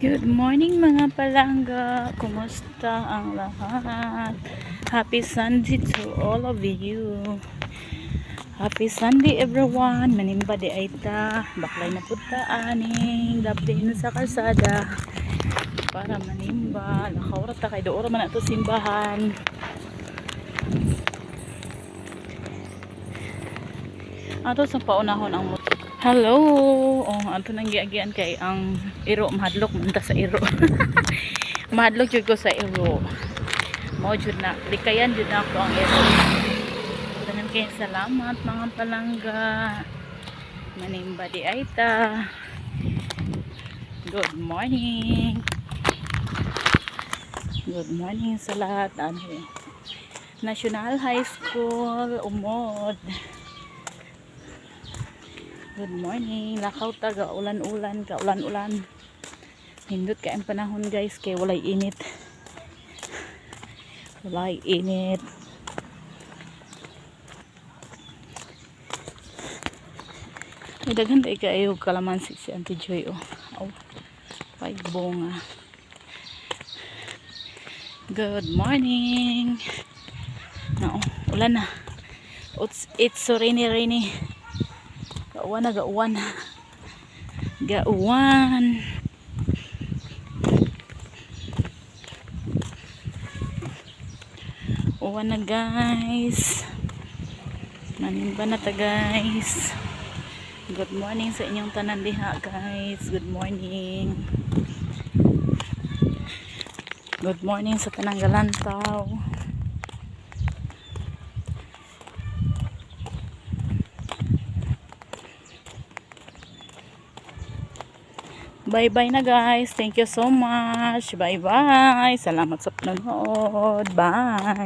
Good morning mga palangga. Kumusta ang lahat? Happy Sunday to all of you. Happy Sunday everyone. Manimba di ay ta. Baklay na punta aning. Dapat na sa kalsada. Para manimba. Nakawra ta kay doon man ato simbahan. Ato sa paunahon ang hello. Oh, ato nang giagian kay ang iro mahadlok man ta sa iro. Mahadlok jud ko sa iro. Mao jud na likayan jud na ako ang iro. Tanan kay salamat mga palangga. Manimba di ay ta. Good morning. Good morning sa lahat. National High School Umod. Good morning. Lakaw ta ga ulan-ulan, ka ulan-ulan. Hindot ka ang panahon guys kay walay init. Walay init. May daghan tayo kayo kalamansi si Auntie Joy oh. Oh. Pay bunga. Good morning. No, ulan na. It's so rainy. Gauwan na, gauwan. Gauwan. Uwan na guys. Manimba na ta guys. Good morning sa inyong tanan diha guys. Good morning. Good morning sa tanang galantaw. Bye-bye na guys. Thank you so much. Bye-bye. Salamat sa panonood. Bye.